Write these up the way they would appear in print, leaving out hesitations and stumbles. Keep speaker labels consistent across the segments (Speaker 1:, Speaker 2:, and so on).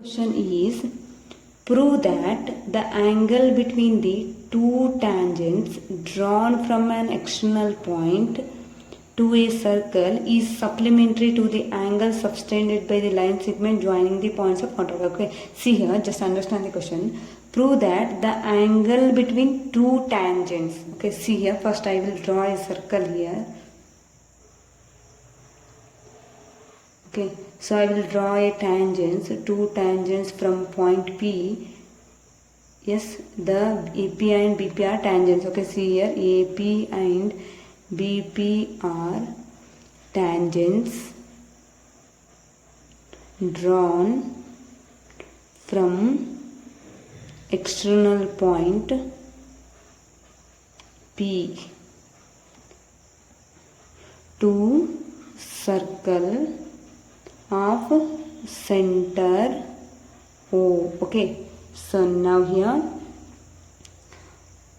Speaker 1: Question is, prove that the angle between the two tangents drawn from an external point to a circle is supplementary to the angle subtended by the line segment joining the points of contact. Okay, see here, just understand the question. Prove that the angle between two tangents. Okay, see here, first I will draw a circle here. Okay, so I will draw a tangents, two tangents from point P. Yes, the AP and BP are tangents. Okay, see here, AP and BP are tangents drawn from external point P to circle of center O. Okay, so now here,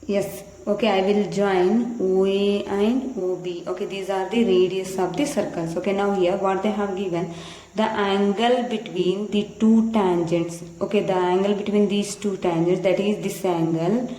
Speaker 1: yes, okay, I will join OA and OB. Okay, these are the radius of the circles. Okay, now here what they have given, the angle between the two tangents. Okay, the angle between these two tangents, that is this angle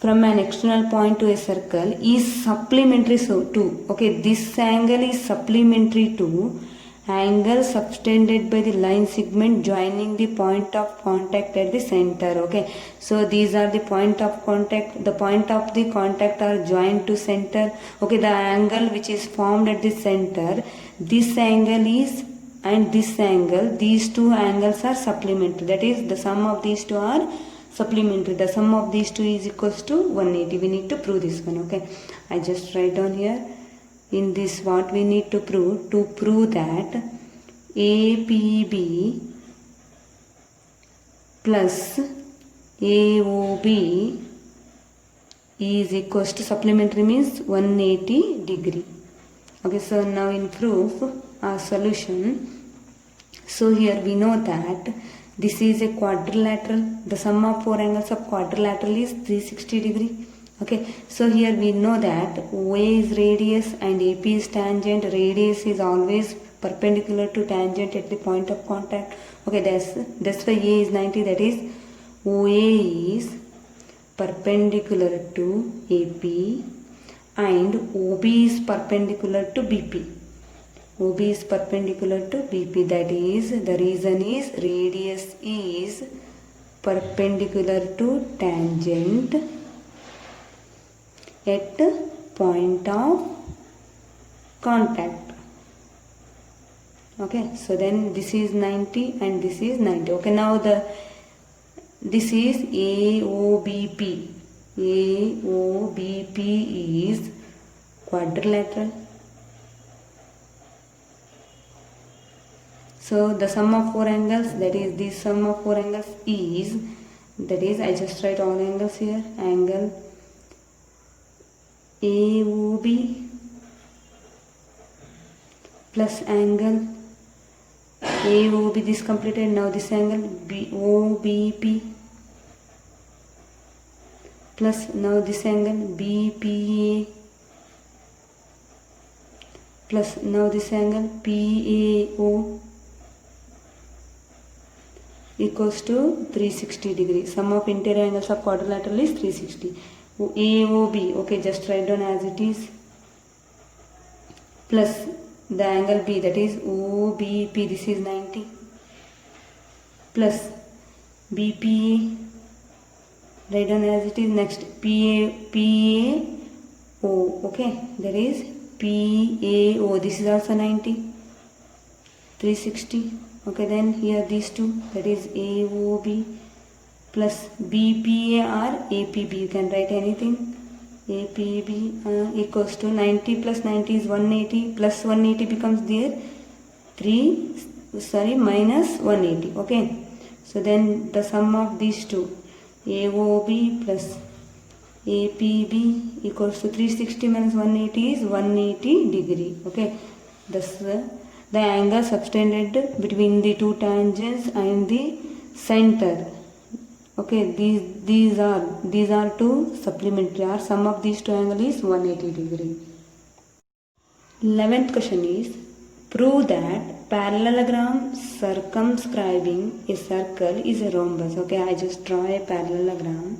Speaker 1: from an external point to a circle, is supplementary to, okay, this angle is supplementary to angle subtended by the line segment joining the point of contact at the center. Okay, so these are the point of contact, the point of the contact are joined to center. Okay, the angle which is formed at the center, this angle is, and this angle, these two angles are supplementary, that is the sum of these two are supplementary. The sum of these two is equals to 180. We need to prove this one. Okay, I just write down here. In this, what we need to prove that APB plus AOB is equals to, supplementary means 180 degree. Okay, so now in proof, our solution. So here we know that this is a quadrilateral. The sum of four angles of quadrilateral is 360 degree. Okay, so here we know that OA is radius and AP is tangent. Radius is always perpendicular to tangent at the point of contact. Okay, that's why A is 90, that is OA is perpendicular to AP and OB is perpendicular to BP. OB is perpendicular to BP, that is, the reason is radius is perpendicular to tangent at point of contact. Okay, so then this is 90 and this is 90. Okay, now this is AOBP. AOBP is quadrilateral. So the sum of four angles, that is the sum of four angles is, that is, I just write all angles here, angle AOB plus angle AOB, this completed. Now this angle OBP plus now this angle BPA plus now this angle PAO equals to 360 degree. Sum of interior angles of quadrilateral is 360. AOB, okay, just write down as it is, plus the angle B, that is OBP, this is 90, plus BPA, write down as it is. Next PAO, okay, that is PAO, this is also 90, 360. Okay, then here these two, that is AOB plus BPA or APB, you can write anything. APB equals to 90 plus 90 is 180, plus 180 becomes there minus 180. Okay, so then the sum of these two, AOB plus APB equals to 360 minus 180 is 180 degree. Okay, thus the angle subtended between the two tangents and the center. Okay, these are two supplementary, or sum of these two angles is 180 degree. 11th question is, Prove that parallelogram circumscribing a circle is a rhombus. Okay, I just draw a parallelogram.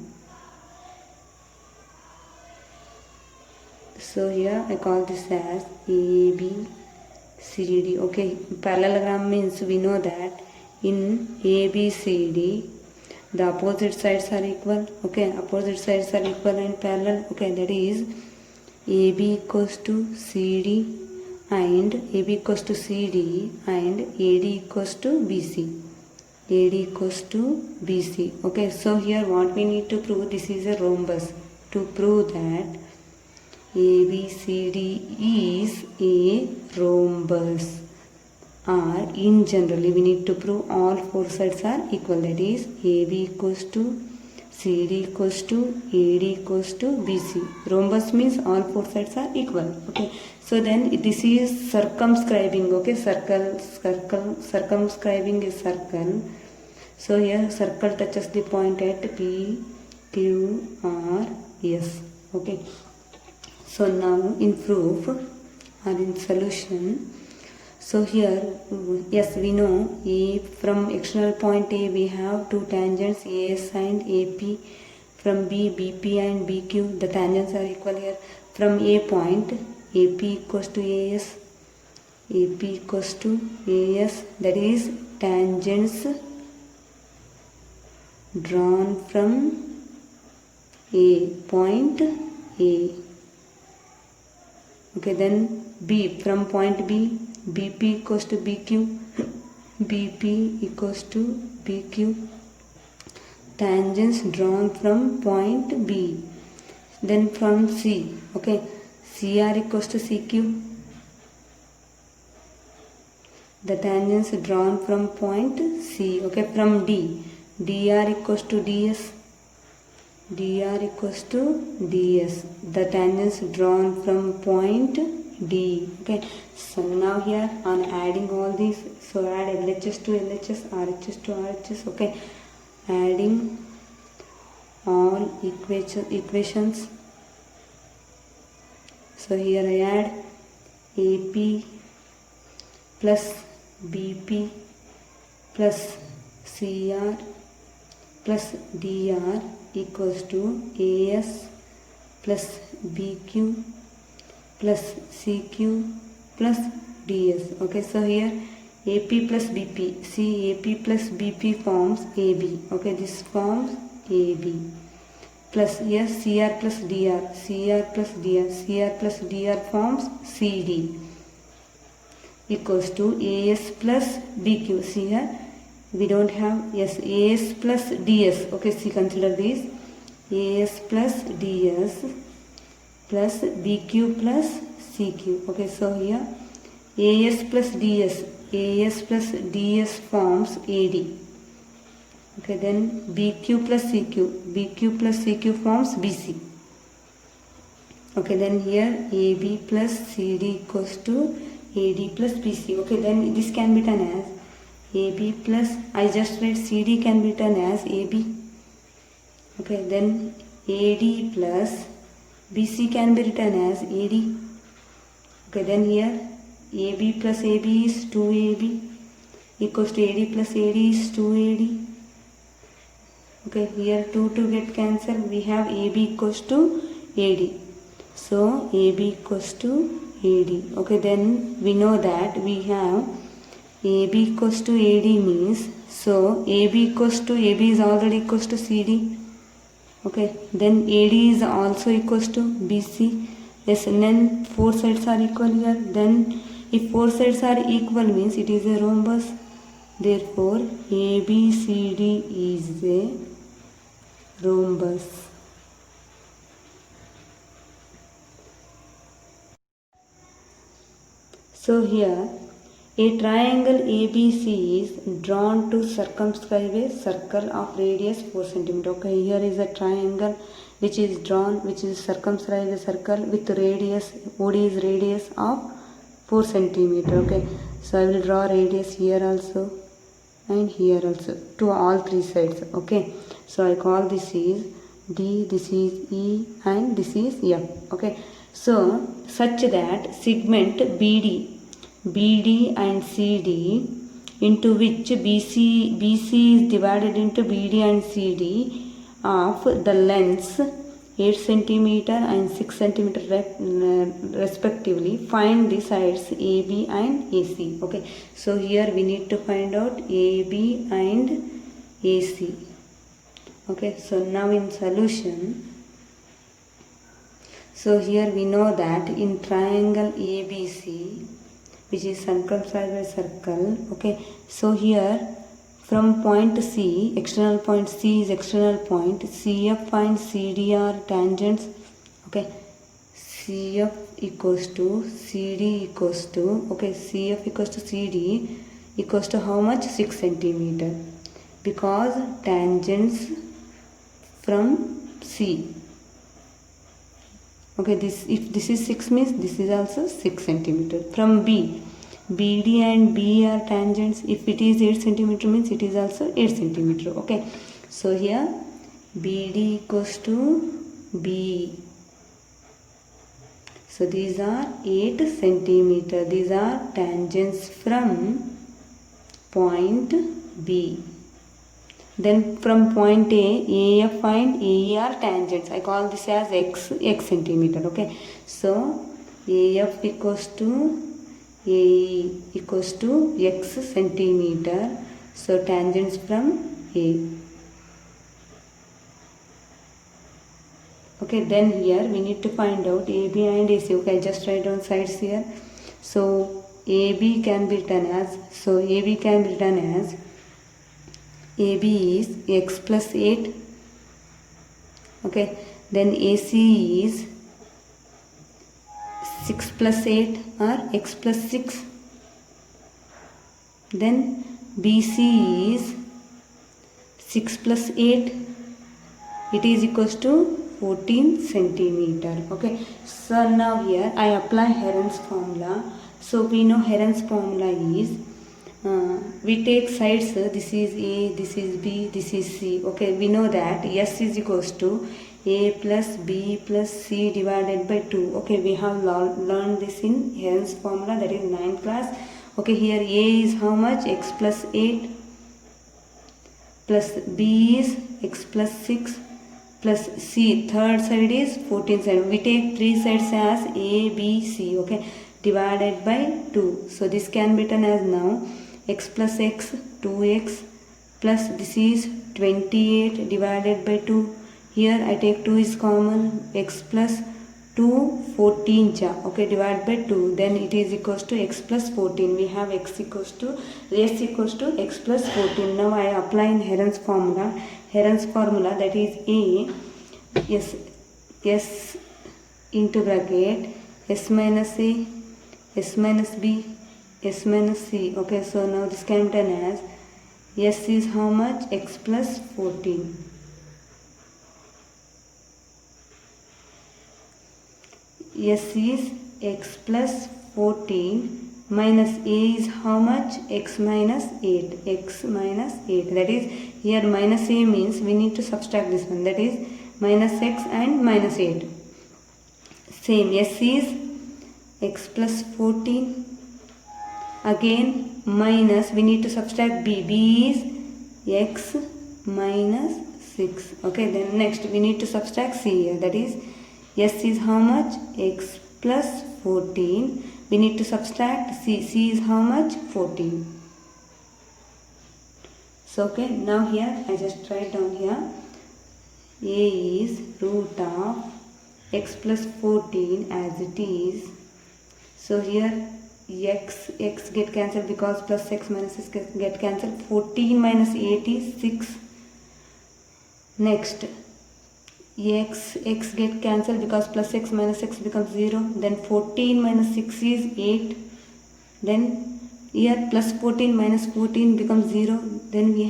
Speaker 1: So here I call this as ABCD. Okay, parallelogram means we know that in ABCD the opposite sides are equal. Okay, opposite sides are equal and parallel. Okay, that is AB equals to CD and AB equals to CD and AD equals to BC. AD equals to BC. Okay, so here what we need to prove, this is a rhombus. To prove that ABCD is a rhombus, or in generally we need to prove all four sides are equal, that is AB equals to CD equals to AD equals to BC. Rhombus means all four sides are equal. Okay, so then this is circumscribing. Okay, circumscribing a circle. So here circle touches the point at P, Q, R, S. Okay, so now in proof or in solution, so here yes, we know A, from external point A we have two tangents AS and AP. From B, BP and BQ, the tangents are equal here. From A point, AP equals to AS, AP equals to AS, that is tangents drawn from A, point A. Okay, then B, from point B, BP equals to BQ, BP equals to BQ, tangents drawn from point B. Then from C, okay, CR equals to CQ, the tangents drawn from point C. Okay, from D, DR equals to DS, DR equals to DS, the tangents drawn from point D. Okay, so now here on adding all these, so add LHS to LHS, RHS to RHS. Okay, adding all equations. So here I add AP plus BP plus CR plus DR equals to AS plus BQ plus CQ plus DS. Okay, so here AP plus BP, see AP plus BP forms AB. Okay, this forms AB. Plus here CR plus DR, CR plus DR, CR plus DR forms CD equals to AS plus BQ. See here we don't have, yes, AS plus DS. Okay, see, consider this, AS plus DS plus BQ plus CQ. Okay, so here AS plus DS, AS plus DS forms AD. Okay, then BQ plus CQ, BQ plus CQ forms BC. Okay, then here AB plus CD equals to AD plus BC. Okay, then this can be written as AB plus, I just read CD can be written as AB. Okay, then AD plus BC can be written as AD. Okay, then here AB plus AB is 2AB equals to AD plus AD is 2AD. Okay, here 2 get cancelled, we have AB equals to AD. So AB equals to AD. Okay, then we know that we have AB equals to AD means, so AB equals to AB is already equals to CD. Okay, then AD is also equals to BC. Yes, and then four sides are equal here. Then if four sides are equal means it is a rhombus. Therefore ABCD is a rhombus. So here a triangle ABC is drawn to circumscribe a circle of radius 4 cm. Okay, here is a triangle which is drawn, which is circumscribe a circle with radius, OD is radius of 4 cm. Okay, so I will draw radius here also and here also to all three sides. Okay, so I call this is D, this is E and this is F. Okay, so such that segment BD BD and CD, into which BC is divided into BD and CD of the lengths 8 cm and 6 cm respectively. Find the sides AB and AC. Okay, so here we need to find out AB and AC. Okay, so now in solution, so here we know that in triangle ABC, which is circumscribed by circle, okay, so here from point C, external point C is external point, CF and CD are tangents, okay, CF equals to CD equals to, okay, CF equals to CD equals to how much? 6 cm, because tangents from C. Okay, this, if this is 6 means this is also 6 cm. From B, BD and B are tangents. If it is 8 cm means it is also 8 cm. Okay, so here BD equals to B. So these are 8 cm. These are tangents from point B. Then from point A, AF and AE are tangents. I call this as x centimeter. Okay, so AF equals to AE equals to x centimeter. So tangents from A. Okay, then here we need to find out AB and AC. Okay, I just write down sides here. So AB can be written as, so AB can be written as, AB is x plus 8. Okay, then AC is 6 plus 8 or x plus 6. Then BC is 6 plus 8. It is equals to 14 centimeter. Okay, so now here I apply Heron's formula. So we know Heron's formula is, we take sides, this is A, this is B, this is C. Okay, we know that S is equals to A plus B plus C divided by 2. Okay, we have learned this in Heron's formula, that is 9th class. Okay, here A is how much? X plus 8 plus B is x plus 6 plus C, third side is 14 side. We take three sides as A, B, C. Okay, divided by 2. So this can be written as now x plus x, 2x plus this is 28 divided by 2. Here I take 2 is common, x plus 2, 14 cha. Okay, divide by 2. Then it is equals to x plus 14. We have x equals to x plus 14. Now I apply in Heron's formula. Heron's formula, that is A, S into bracket, S minus A, S minus B, S minus C. Okay, so now this can be done as S is how much? X plus 14. S is x plus 14 minus A is how much? X minus 8. X minus 8. That is, here minus A means we need to subtract this one. That is minus x and minus 8. Same, S is x plus 14. Again minus, we need to subtract B. B is x minus 6. Okay, then next we need to subtract C here. That is, S is how much? X plus 14. We need to subtract C. C is how much? 14. So okay, now here I just write down here. A is root of x plus 14 as it is. So here x get cancelled because plus x minus x get cancelled. 14 minus 8 is 6. Next, x get cancelled because plus x minus x becomes 0. Then 14 minus 6 is 8. Then here plus 14 minus 14 becomes 0. Then we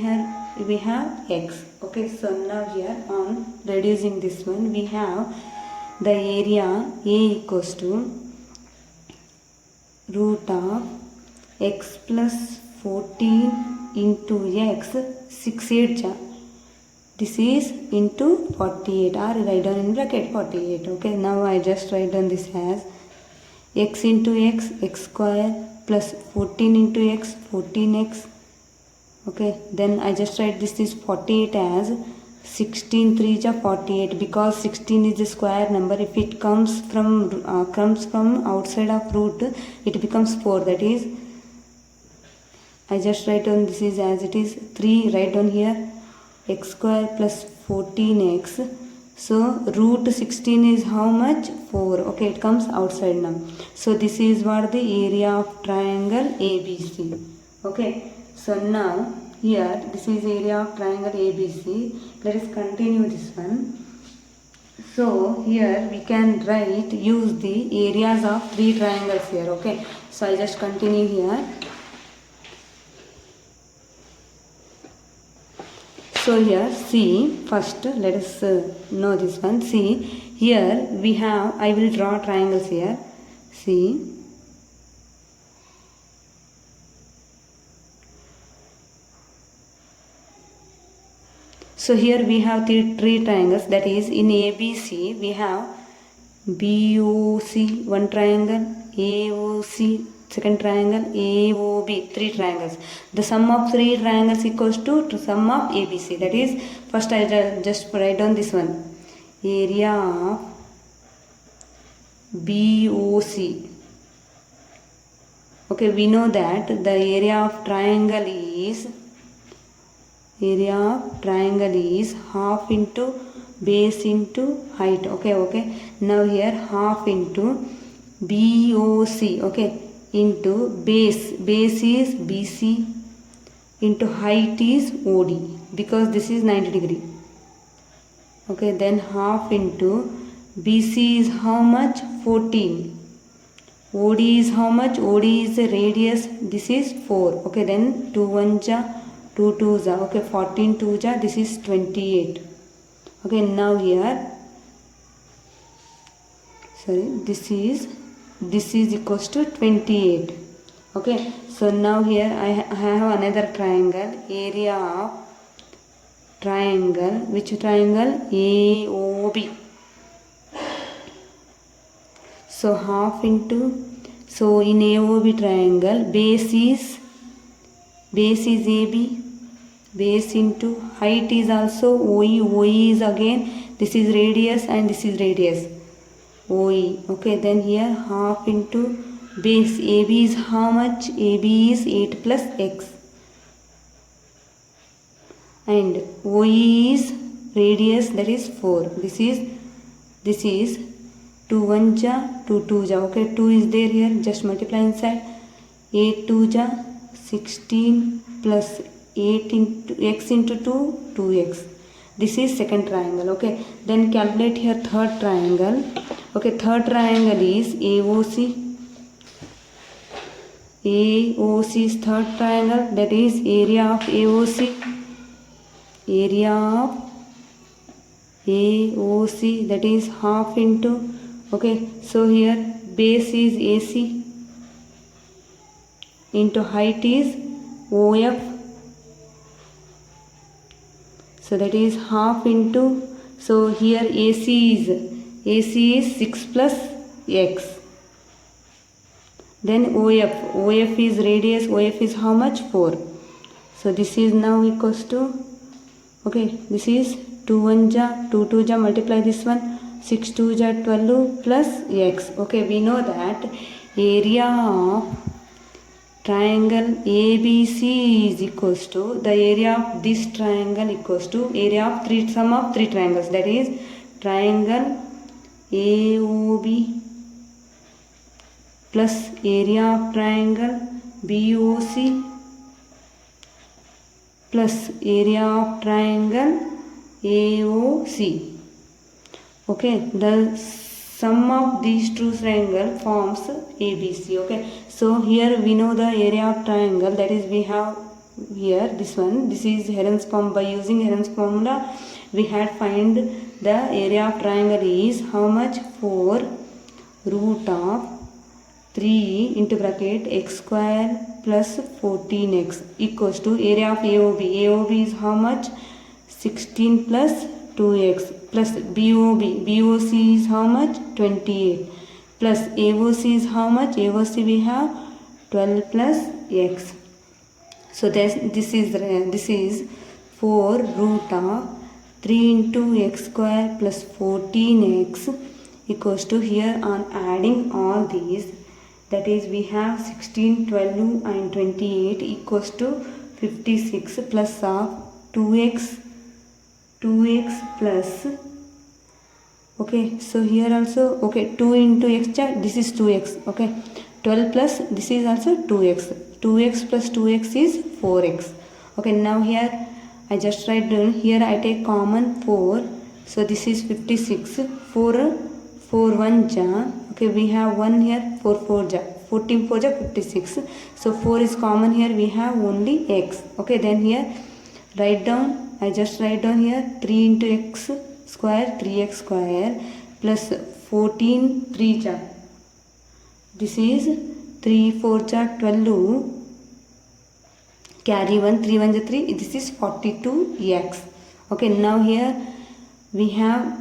Speaker 1: have x. Okay, so now here on reducing this one, we have the area A equals to root of x plus 14 into x, 6 8 cha. This is into 48, or write down in bracket 48. Okay, now I just write down this as x into x, x square plus 14 into x, 14x. Okay, then I just write this is 48 as 16 3 is 48, because 16 is a square number. If it comes from outside of root, it becomes 4. That is, I just write down this is as it is 3. Write down here x square plus 14x. So root 16 is how much? 4. Okay, it comes outside now. So this is what the area of triangle ABC. Okay, so now here this is area of triangle ABC. Let us continue this one. So here we can use the areas of 3 triangles here. Okay, so I just continue here. So here see, first let us know this one. See, here we have, I will draw triangles here. See, so here we have three triangles, that is in ABC we have BOC one triangle, AOC second triangle, AOB three triangles. The sum of 3 triangles equals to sum of ABC. That is, first I just write down this one, area of BOC. Okay, we know that the area of triangle is half into base into height. Okay, now here half into BOC, okay, into base is BC, into height is OD, because this is 90 degree. Okay, then half into BC is how much? 14. OD is how much? OD is the radius, this is 4. Okay, then 2 1 ja, 2 2 ja, okay, 14 2 ja, this is 28. Okay, now here, this is equals to 28. Okay, so now here I have another triangle, area of triangle, which triangle? AOB. So half into, so in AOB triangle, base is AB, base into height is also OE is again, this is radius and this is radius, OE. Okay, then here half into base, AB is how much? AB is 8 plus x, and OE is radius, that is 4. This is 2 1 ja, 2 2 ja. Okay, 2 is there here, just multiply inside. 8 2 ja, 16 plus 8 into x into 2, 2x. This is second triangle. Okay, then calculate here third triangle. Okay, third triangle is AOC. AOC is third triangle, that is area of AOC. Area of AOC, that is half into, okay, so here base is AC, into height is OF, so that is half into, so here AC is 6 plus x. Then OF is radius, OF is how much? 4. So this is now equals to, okay, this is 2 1 ja, 2 2 ja, multiply this one, 6 2 ja, 12 plus x. Okay, we know that area of triangle ABC is equals to, the area of this triangle equals to area of sum of 3 triangles, that is triangle AOB plus area of triangle BOC plus area of triangle AOC. Okay, the sum of these two triangles forms ABC. Okay, so here we know the area of triangle, that is we have here this one, this is Heron's formula. By using Heron's formula we had find the area of triangle is how much? 4 root of 3 into bracket x square plus 14x equals to area of AOB. AOB is how much? 16 plus 2x plus BOC is how much? 28 plus AOC is how much? AOC we have 12 plus x. So this is 4 root of 3 into x square plus 14x equals to, here on adding all these, that is we have 16, 12 and 28 equals to 56 plus of 2x plus, okay, so here also, okay, 2 into x, this is 2x, okay, 12 plus this is also 2x plus 2x is 4x. Okay, now here I just write down, here I take common 4, so this is 56, 4 1 ja, okay, we have 1 here, 4 4 ja, 14 4 ja 56, so 4 is common, here we have only x. Okay, then here write down, I just write down here 3 into x square, 3x square plus 14 3 ja, this is 3 4 ja 12, carry 1, 3 1 ja 3, this is 42x. Okay, now here we have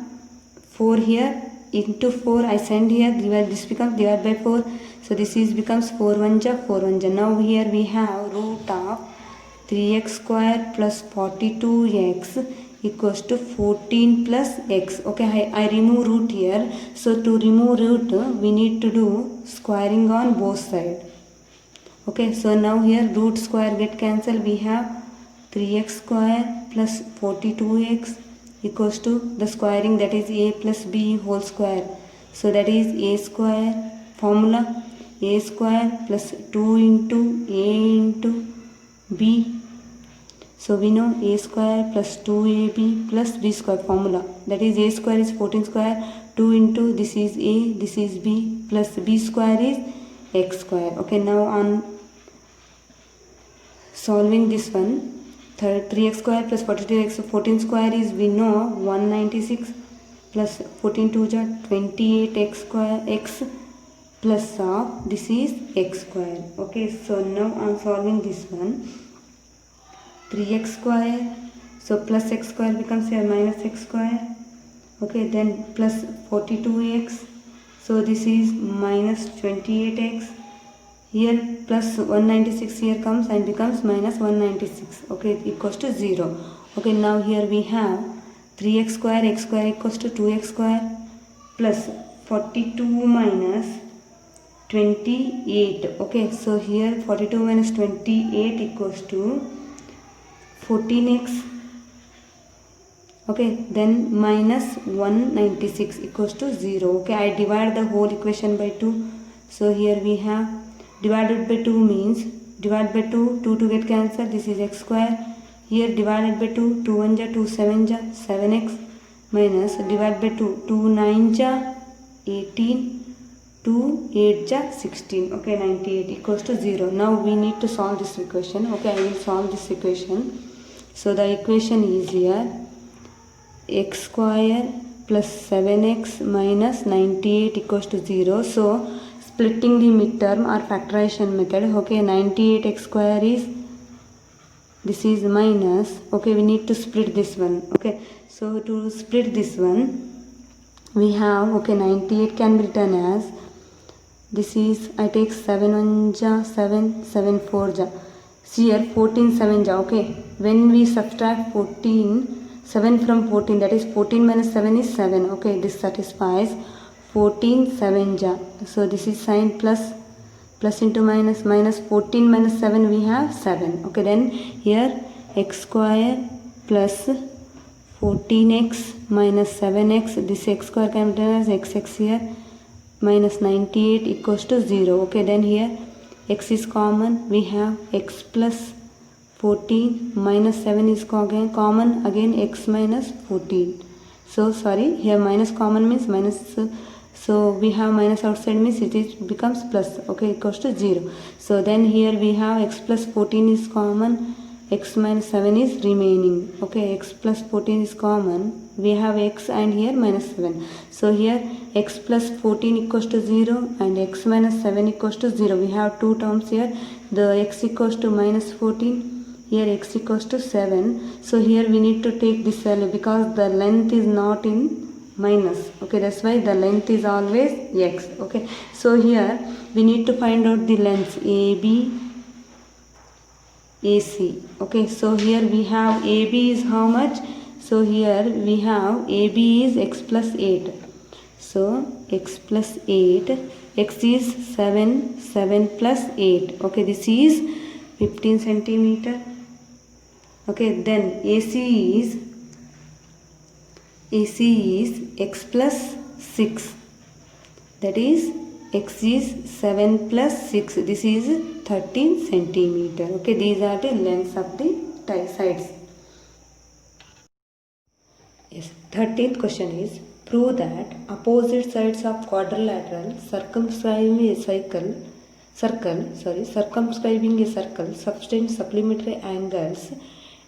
Speaker 1: 4 here, into 4 I send here, this becomes divided by 4, so this is becomes 4 1 ja 4 1 ja. Now here we have root of 3x square plus 42x equals to 14 plus x. Okay, I remove root here, so to remove root we need to do squaring on both sides. Okay, so now here root square get cancelled, we have 3x square plus 42x equals to the squaring, that is a plus b whole square, so that is a square, formula a square plus 2 into a into b, so we know a square plus 2ab plus b square, formula that is a square is 14 square, 2 into this is a, this is b, plus b square is x square. Okay, now on solving this one, 3x square plus 42x, 14 square is, we know 196 plus 14 2 ja 28x square x plus of this is x square. Okay, so now on solving this one, 3x square, so plus x square becomes here minus x square. Okay, then plus 42x, so this is minus 28x, here plus 196 here comes and becomes minus 196. Okay, equals to 0. Okay, now here we have 3x square, x square equals to 2x square plus 42 minus 28. Okay, so here 42 minus 28 equals to 14x. Okay, then minus 196 equals to 0. Okay, I divide the whole equation by 2. So here we have divided by 2 means divide by 2, 2 to get cancelled, this is x square. Here divided by 2, 2 1 ja 2 7 ja 7x minus divide by 2, 2 9 ja 18, 2 8 ja 16. Okay, 98 equals to 0. Now we need to solve this equation. Okay, I will solve this equation. So the equation is here x square plus 7x minus 98 equals to 0. So splitting the midterm or factorization method. Okay, 98x square is, this is minus, okay, we need to split this one. Okay, so to split this one we have, okay, 98 can be written as, this is, I take 7 1 ja 7, 7 4 ja, see here 14 7 ja. Okay, when we subtract 7 from 14, that is 14 minus 7 is 7. Okay, this satisfies 14 7 ja, so this is sign plus, plus into minus, minus 14 minus 7 we have 7. Okay, then here x square plus 14x minus 7x, this x square can be written as xx here, minus 98 equals to 0. Okay, then here x is common, we have x plus 14 minus 7 is common, again x minus 14. So sorry, here minus common means minus, so we have minus outside means it becomes plus. Okay, equals to 0. So then here we have x plus 14 is common, x minus 7 is remaining. Okay, x plus 14 is common, we have x and here minus 7. So here x plus 14 equals to 0 and x minus 7 equals to 0. We have two terms here, the x equals to minus 14, here x equals to 7. So here we need to take this value because the length is not in minus. Okay, that's why the length is always x. Okay, so here we need to find out the lengths AB, AC. Okay, so here we have AB is how much? So here we have AB is x plus 8. So x plus 8, x is 7, 7 plus 8. Okay, this is 15 centimeter. Okay, then AC is x plus 6. That is x is 7 plus 6. This is 13 centimeter. Okay, these are the lengths of the sides. Yes, 13th question is, prove that opposite sides of quadrilateral circumscribing a circle subtend supplementary angles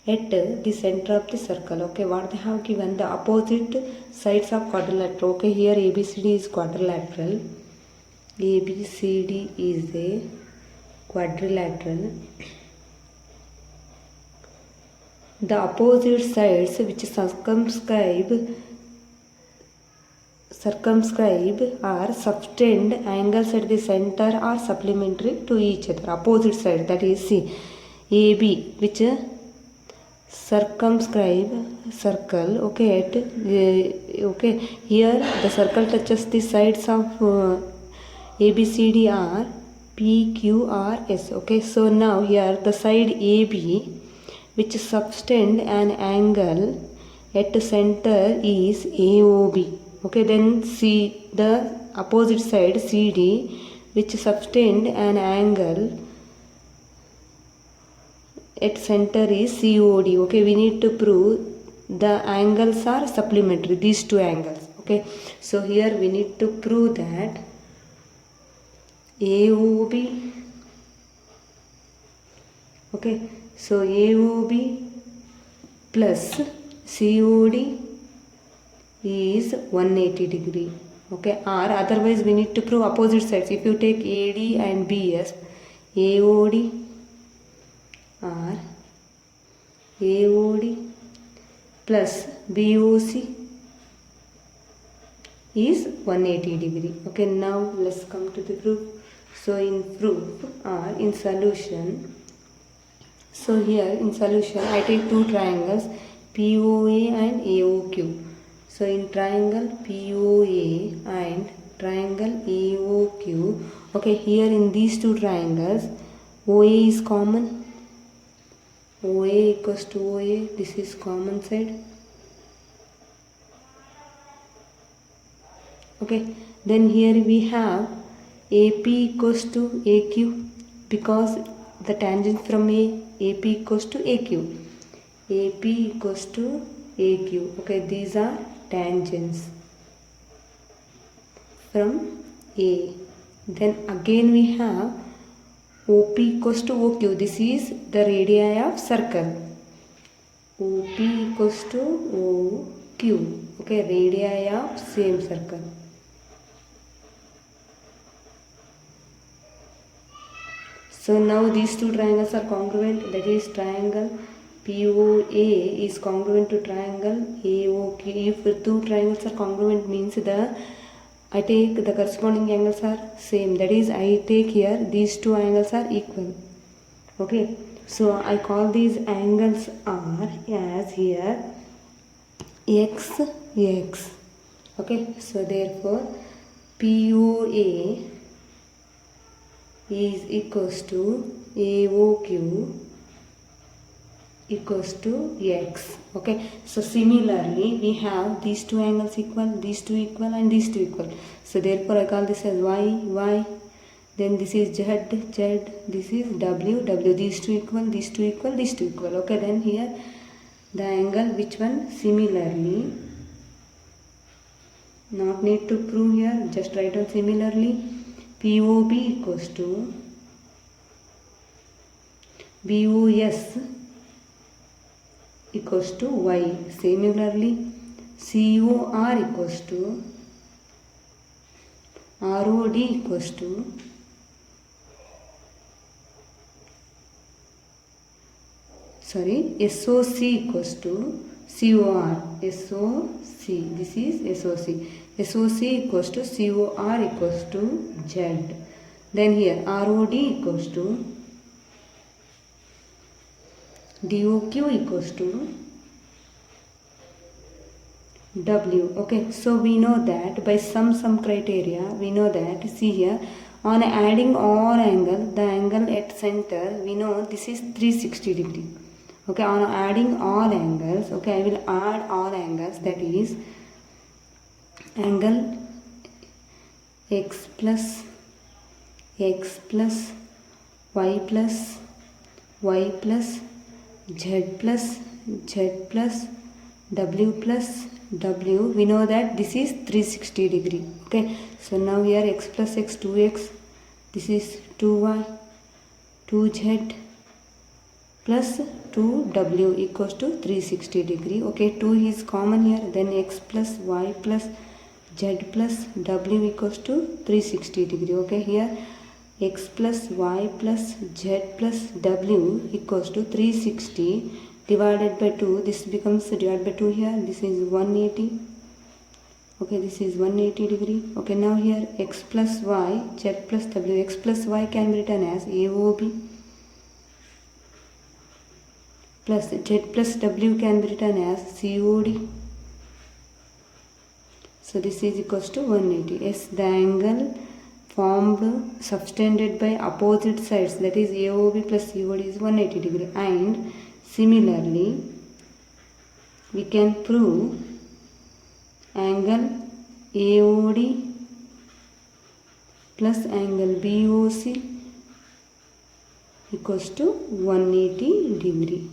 Speaker 1: at the center of the circle. Okay, what they have given, the opposite sides of quadrilateral. Okay, here ABCD is quadrilateral. ABCD is a quadrilateral. The opposite sides which circumscribe or subtend angles at the center are supplementary to each other. Opposite side, that is C. AB which circumscribe circle. Okay, okay, here the circle touches the sides of ABCD are P, Q, R, S. Okay, so now here the side AB which subtend an angle at the center is AOB. Okay, then C, the opposite side CD which subtend an angle at center is COD. Okay, we need to prove the angles are supplementary, these two angles. Okay, so here we need to prove that AOB, okay, so AOB plus COD is 180 degree. Okay, or otherwise we need to prove opposite sides. If you take AD and BS, AOD or AOD plus BOC is 180 degree. Okay, now let's come to the proof. So in proof or in solution, so here in solution I take two triangles POA and AOQ. So in triangle POA and triangle AOQ, okay, here in these two triangles OA is common. OA equals to OA, this is common side. Okay, then here we have AP equals to AQ because the tangent from AP equals to AQ. AP equals to AQ. Okay, these are tangents from A. Then again we have OP equals to OQ. This is the radii of circle. OP equals to OQ. Okay, radii of same circle. So now these two triangles are congruent, that is triangle POA is congruent to triangle AOQ. If two triangles are congruent means I take the corresponding angles are same, that is I take here these two angles are equal. Okay, so I call these angles are as here X. Okay, so therefore POA is equals to AOQ equals to X. Okay, so similarly we have these two angles equal, these two equal and these two equal. So therefore I call this as Y. Then this is Z, this is W. These two equal, these two equal, these two equal. Okay, then here the angle which one? Similarly, not need to prove here, just write down similarly. POB equals to BOS equals to Y. Similarly, COR equals to ROD equals to SOC equals to COR. SOC, this is SOC. SOC equals to COR equals to Z. Then here ROD equals to DOQ equals to W. Okay, so we know that by some criteria, we know that, see here, on adding all angle, the angle at center, we know this is 360 degree. Okay, on adding all angles, okay, I will add all angles, that is angle x plus y plus y plus z plus z plus w plus w. We know that this is 360 degree. Okay, so now here x plus x 2x, this is 2y 2z plus 2w equals to 360 degree. Okay, 2 is common here, then x plus y plus z plus w equals to 360 degree. Okay, here x plus y plus z plus w equals to 360 divided by 2. This becomes divided by 2 here. This is 180. Okay, this is 180 degree. Okay, now here x plus y z plus w. X plus y can be written as AOB plus z plus w can be written as COD. So this is equals to 180. Yes, the angle formed subtended by opposite sides, that is AOB plus COD, is 180 degree. And similarly, we can prove angle AOD plus angle BOC equals to 180 degree.